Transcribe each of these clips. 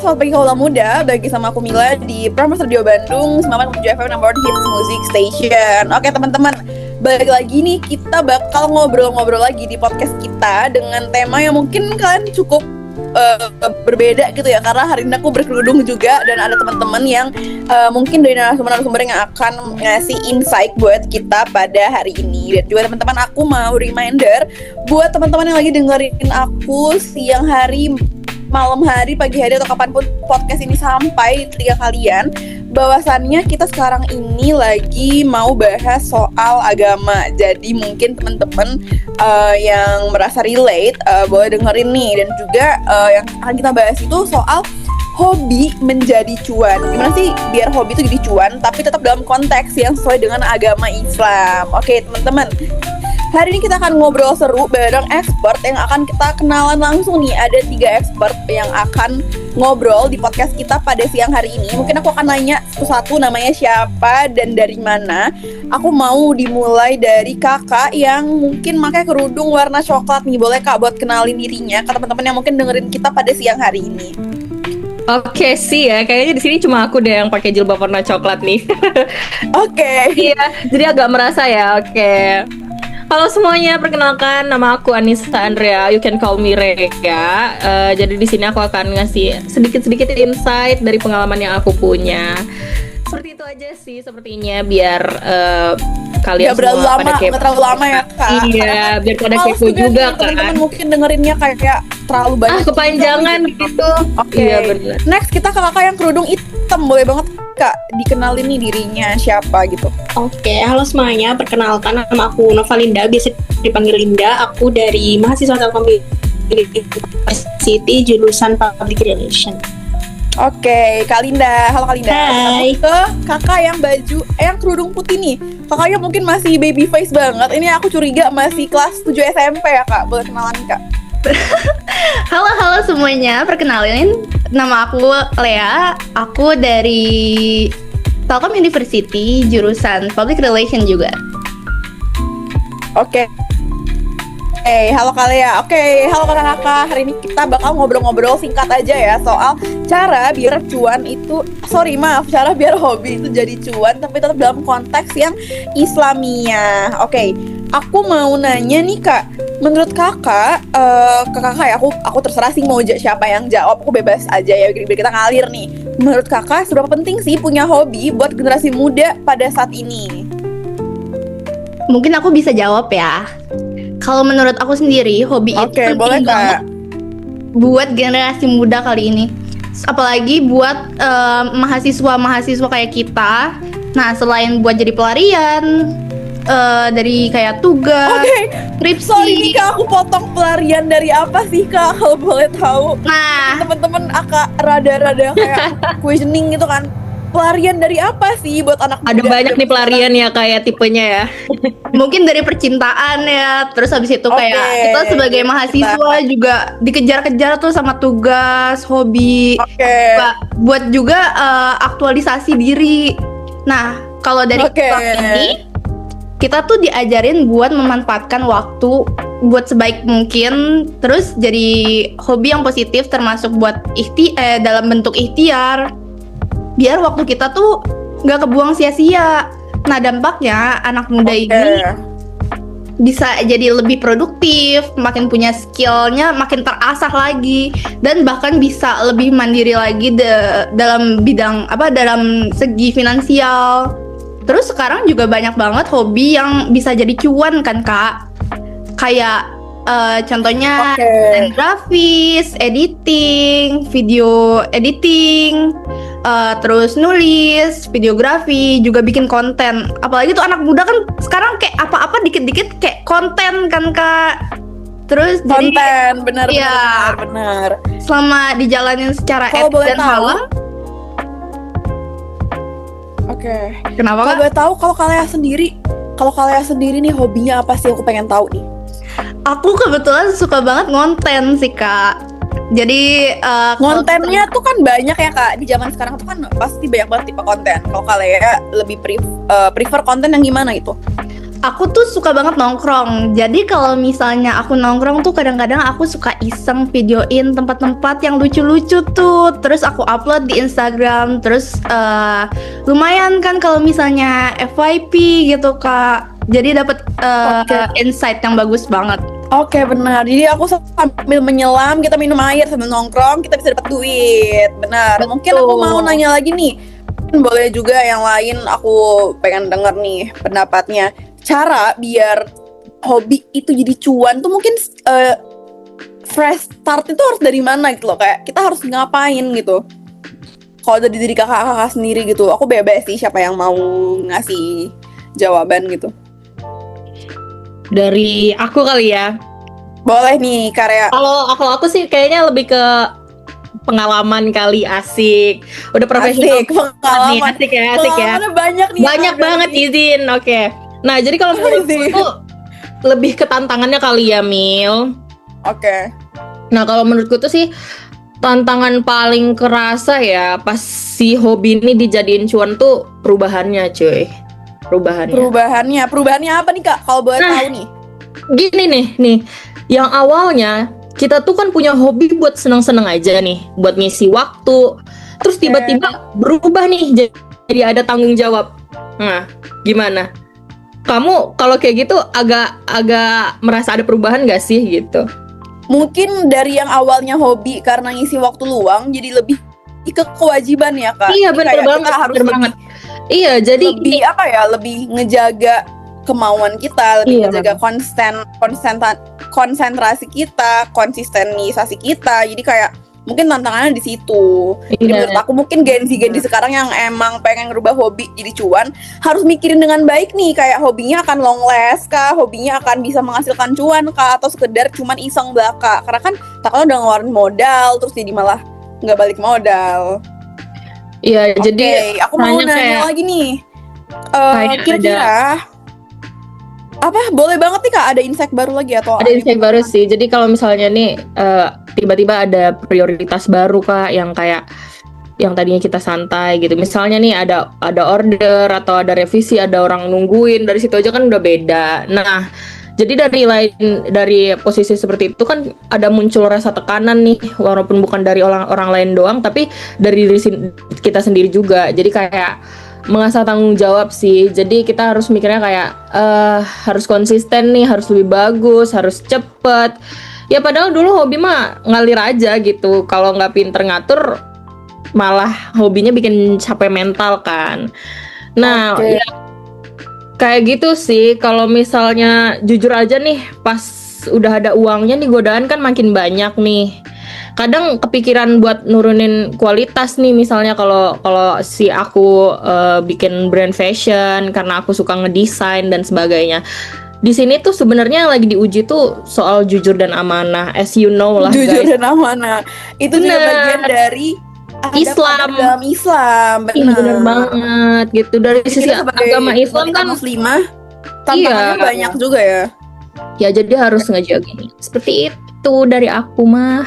selamat pagi kaula muda. Bagi sama aku Mila di Pramos Radio Bandung 98.7 FM Number One Hits Music Station. Oke teman-teman, balik lagi nih, kita bakal ngobrol-ngobrol lagi di podcast kita dengan tema yang mungkin kalian cukup berbeda gitu ya, karena hari ini aku berkerudung juga dan ada teman-teman yang mungkin dari narasumber-narasumber yang akan ngasih insight buat kita pada hari ini. Dan juga teman-teman, aku mau reminder buat teman-teman yang lagi dengerin aku siang hari, malam hari, pagi hari, atau kapanpun podcast ini sampai di telinga kalian, bahwasannya kita sekarang ini lagi mau bahas soal agama. Jadi mungkin teman-teman yang merasa relate boleh dengerin nih. Dan juga yang akan kita bahas itu soal hobi menjadi cuan. Gimana sih biar hobi itu jadi cuan tapi tetap dalam konteks yang sesuai dengan agama Islam. Oke teman-teman, hari ini kita akan ngobrol seru bareng expert yang akan kita kenalan langsung nih. Ada 3 expert yang akan ngobrol di podcast kita pada siang hari ini. Mungkin aku akan nanya satu-satu namanya siapa dan dari mana. Aku mau dimulai dari kakak yang mungkin pakai kerudung warna coklat nih. Boleh kak buat kenalin dirinya ke teman-teman yang mungkin dengerin kita pada siang hari ini. Oke sih ya, kayaknya di sini cuma aku deh yang pakai jilbab warna coklat nih. Oke. Iya, jadi agak merasa ya. Oke. Halo semuanya, perkenalkan nama aku Anissa Andrea. You can call me Rega. Jadi di sini aku akan ngasih sedikit-sedikit insight dari pengalaman yang aku punya. Seperti itu aja sih sepertinya, biar kalian semua pada kepo. Nggak terlalu lama ya kak. Iya, biar pada kepo juga kan. Teman-teman mungkin dengerinnya kayak terlalu banyak. Kepanjangan gitu. Oke. Iya benar. Next kita ke kakak yang kerudung hitam. Boleh banget kak dikenalin nih dirinya siapa gitu. Oke, halo semuanya. Perkenalkan, nama aku Nova Linda, biasa dipanggil Linda. Aku dari mahasiswa Telkom University, jurusan Public Relation. Oke, Kak Linda. Halo Kak Linda. Hai. Kita ke kakak yang baju, yang kerudung putih nih. Kakaknya mungkin masih baby face banget. Ini aku curiga masih kelas 7 SMP ya kak. Boleh kenalan kak? Halo semuanya, perkenalin nama aku Lea. Aku dari Telkom University, jurusan Public Relation juga. Oke. Halo Kak Lea. Oke, halo kakak-kakak. Hari ini kita bakal ngobrol-ngobrol singkat aja ya soal cara biar cara biar hobi itu jadi cuan tapi tetap dalam konteks yang Islamiyah. Oke, aku mau nanya nih kak. Menurut kakak, ke kakak ya, aku terserah sih mau siapa yang jawab, aku bebas aja ya, biar kita ngalir nih. Menurut kakak, seberapa penting sih punya hobi buat generasi muda pada saat ini? Mungkin aku bisa jawab ya. Kalau menurut aku sendiri, hobi itu penting boleh, banget buat generasi muda kali ini. Apalagi buat mahasiswa-mahasiswa kayak kita. Nah, selain buat jadi pelarian, dari kayak tugas, skripsi. Sorry nih kak, aku potong. Pelarian dari apa sih kak, kalau boleh tahu? Nah, teman-teman agak rada-rada kayak questioning gitu kan. Pelarian dari apa sih buat anak muda? Ada banyak nih pelarian ya kayak tipenya ya. mungkin dari percintaan ya. Terus habis itu kayak kita sebagai mahasiswa juga dikejar-kejar tuh sama tugas, hobi. Buat juga aktualisasi diri. Nah, kalau dari ini kita tuh diajarin buat memanfaatkan waktu buat sebaik mungkin, terus jadi hobi yang positif termasuk buat dalam bentuk ikhtiar, biar waktu kita tuh nggak kebuang sia-sia. Nah dampaknya anak muda ini bisa jadi lebih produktif, makin punya skillnya, makin terasah lagi, dan bahkan bisa lebih mandiri lagi dalam bidang dalam segi finansial. Terus sekarang juga banyak banget hobi yang bisa jadi cuan kan kak. Kayak contohnya desain grafis, editing, video editing, terus nulis, videografi, juga bikin konten. Apalagi tuh anak muda kan sekarang kayak apa-apa dikit-dikit kayak konten kan kak. Terus konten, jadi benar. selama dijalanin secara etis dan halal. Oke. Kenapa kalau boleh tahu, kalau kalian sendiri nih hobinya apa sih? Aku pengen tahu nih. Aku kebetulan suka banget ngonten sih kak. Jadi kontennya tuh kan banyak ya kak. Di zaman sekarang tuh kan pasti banyak banget tipe konten. Kalau kalian lebih prefer konten yang gimana itu? Aku tuh suka banget nongkrong. Jadi kalau misalnya aku nongkrong tuh kadang-kadang aku suka iseng videoin tempat-tempat yang lucu-lucu tuh. Terus aku upload di Instagram. Terus lumayan kan kalau misalnya FYP gitu Kak. Jadi dapat insight yang bagus banget. Oke, benar. Jadi aku sambil menyelam, kita minum air sambil nongkrong, kita bisa dapat duit. Benar. Mungkin aku mau nanya lagi nih. Boleh juga yang lain, aku pengen denger nih pendapatnya. Cara biar hobi itu jadi cuan tuh mungkin fresh start itu harus dari mana gitu loh. Kayak kita harus ngapain gitu. Kalau dari diri kakak-kakak sendiri gitu, aku bebas sih siapa yang mau ngasih jawaban gitu. Dari aku kali ya. Boleh nih, Karya. Kalau aku sih kayaknya lebih ke pengalaman kali, asik. Udah profesional. Asik, pengalaman. Asik ya. Pengalamannya banyak nih. Banyak banget izin. Oke. Nah, jadi kalau menurutku tuh lebih ke tantangannya kali ya, Mil. Oke. Nah, kalau menurutku tuh sih tantangan paling kerasa ya pas si hobi ini dijadiin cuan tuh perubahannya, cuy. Perubahannya apa nih Kak? Kalau boleh tahu nih. Gini nih, yang awalnya kita tuh kan punya hobi buat seneng-seneng aja nih, buat ngisi waktu. Terus tiba-tiba berubah nih jadi ada tanggung jawab. Nah, gimana? Kamu kalau kayak gitu agak merasa ada perubahan gak sih gitu? Mungkin dari yang awalnya hobi karena ngisi waktu luang jadi lebih ke kewajiban ya Kak. Iya, bener banget. Kita harus Iya, jadi lebih lebih ngejaga kemauan kita, lebih ngejaga konsentrasi kita, konsistenisasi kita. Jadi kayak mungkin tantangannya di situ. Jadi menurut aku mungkin Gen Z sekarang yang emang pengen ngerubah hobi jadi cuan harus mikirin dengan baik nih, kayak hobinya akan long last kah, hobinya akan bisa menghasilkan cuan kah, atau sekedar cuman iseng belaka. Karena kan takutnya udah ngeluarin modal terus jadi malah nggak balik modal. Iya, jadi aku mau nanya lagi nih. Kira-kira apa boleh banget nih Kak, ada insight baru lagi atau ada insight baru sih. Jadi kalau misalnya nih tiba-tiba ada prioritas baru Kak, yang kayak yang tadinya kita santai gitu. Misalnya nih ada order atau ada revisi, ada orang nungguin, dari situ aja kan udah beda. Nah, jadi dari posisi seperti itu kan ada muncul rasa tekanan nih, walaupun bukan dari orang lain doang, tapi dari diri kita sendiri juga. Jadi kayak mengasah tanggung jawab sih. Jadi kita harus mikirnya kayak harus konsisten nih, harus lebih bagus, harus cepet. Ya padahal dulu hobi mah ngalir aja gitu. Kalau nggak pinter ngatur, malah hobinya bikin capek mental kan. Nah, ya, kayak gitu sih. Kalau misalnya jujur aja nih, pas udah ada uangnya nih, godaan kan makin banyak nih. Kadang kepikiran buat nurunin kualitas nih, misalnya kalau si aku bikin brand fashion karena aku suka ngedesain dan sebagainya. Di sini tuh sebenarnya yang lagi diuji tuh soal jujur dan amanah, as you know lah jujur guys. Dan amanah. Itu juga bagian dari Islam. Dalam Islam, bener banget gitu. Dari sisi agama Islam kan muslimah, tantangannya banyak juga ya. Ya jadi harus ngejaga ini. Seperti itu dari aku mah.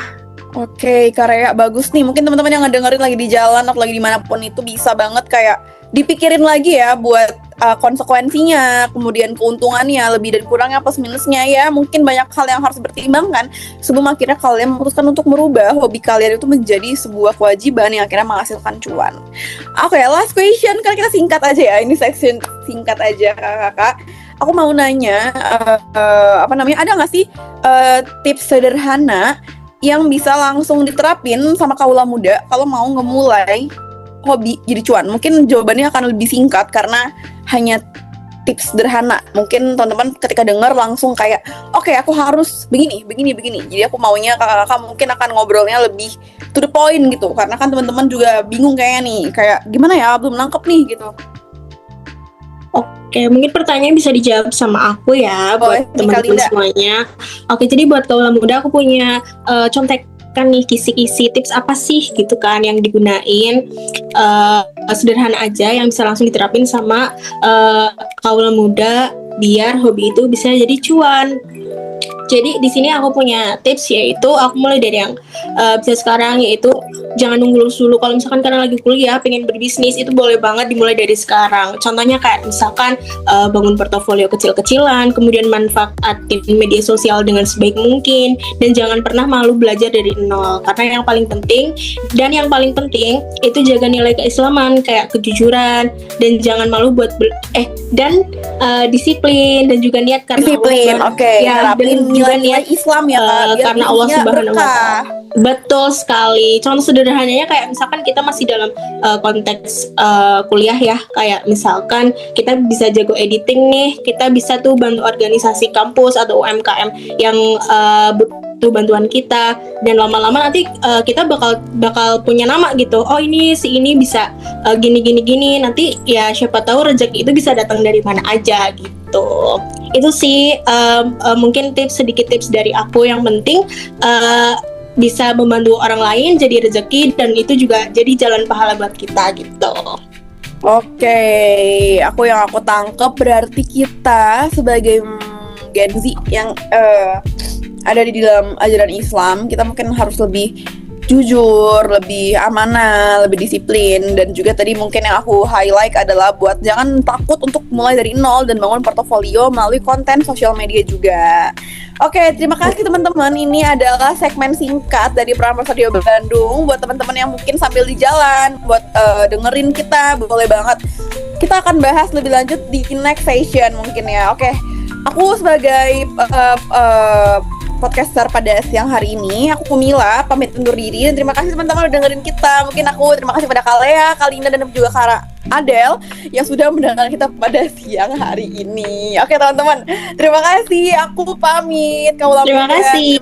Oke, Karya bagus nih. Mungkin teman-teman yang ngedengerin lagi di jalan atau lagi dimanapun itu bisa banget kayak dipikirin lagi ya buat konsekuensinya, kemudian keuntungannya, lebih dan kurangnya, plus minusnya ya. Mungkin banyak hal yang harus dipertimbangkan sebelum akhirnya kalian memutuskan untuk merubah hobi kalian itu menjadi sebuah kewajiban yang akhirnya menghasilkan cuan. Oke, last question, karena kita singkat aja ya. Ini section singkat aja kakak. Aku mau nanya, ada nggak sih tips sederhana yang bisa langsung diterapin sama kaula muda kalau mau ngemulai hobi jadi cuan? Mungkin jawabannya akan lebih singkat karena hanya tips sederhana. Mungkin teman-teman ketika dengar langsung kayak oke, aku harus begini. Jadi aku maunya kakak-kakak mungkin akan ngobrolnya lebih to the point gitu, karena kan teman-teman juga bingung kayaknya nih, kayak gimana ya, belum nangkep nih gitu. Oke, mungkin pertanyaan bisa dijawab sama aku ya, buat teman-teman semuanya. Oke, jadi buat kaula muda aku punya contekan nih kisi-kisi tips apa sih gitu kan yang digunain, sederhana aja yang bisa langsung diterapin sama kaula muda biar hobi itu bisa jadi cuan. Jadi di sini aku punya tips, yaitu aku mulai dari yang bisa sekarang, yaitu jangan nunggu lulus dulu. Kalau misalkan karena lagi kuliah pengen berbisnis, itu boleh banget dimulai dari sekarang. Contohnya kayak misalkan bangun portofolio kecil-kecilan, kemudian manfaatin media sosial dengan sebaik mungkin, dan jangan pernah malu belajar dari nol. Karena yang paling penting itu jaga nilai keislaman kayak kejujuran, dan jangan malu buat disiplin, dan juga niat karena disiplin. Allah. Ya, dan juga niat Islam ya, karena Allah Subhanahu wa Ta'ala. Betul sekali. Contoh sederhananya kayak misalkan kita masih dalam konteks kuliah ya, kayak misalkan kita bisa jago editing nih, kita bisa tuh bantu organisasi kampus atau UMKM yang butuh bantuan kita, dan lama-lama nanti kita bakal punya nama gitu. Oh, ini si ini bisa gini. Nanti ya siapa tahu rezeki itu bisa datang dari mana aja gitu. Itu sih mungkin sedikit tips dari aku. Yang penting bisa membantu orang lain jadi rezeki, dan itu juga jadi jalan pahala buat kita gitu. Oke, yang aku tangkep berarti kita sebagai Gen Z yang ada di dalam ajaran Islam, kita mungkin harus lebih jujur, lebih amanah, lebih disiplin, dan juga tadi mungkin yang aku highlight adalah buat jangan takut untuk mulai dari nol dan bangun portofolio melalui konten sosial media juga. Oke, terima kasih teman-teman. Ini adalah segmen singkat dari Prambors Radio Bandung. Buat teman-teman yang mungkin sambil di jalan, buat dengerin kita, boleh banget. Kita akan bahas lebih lanjut di next session mungkin ya. Oke, aku sebagai podcaster pada siang hari ini, aku Kumila pamit undur diri, dan terima kasih teman-teman udah dengerin kita. Mungkin aku terima kasih pada Kalea, Kalina, dan juga Kara Adel yang sudah mendengarkan kita pada siang hari ini. Oke teman-teman, terima kasih. Aku pamit. Terima kasih.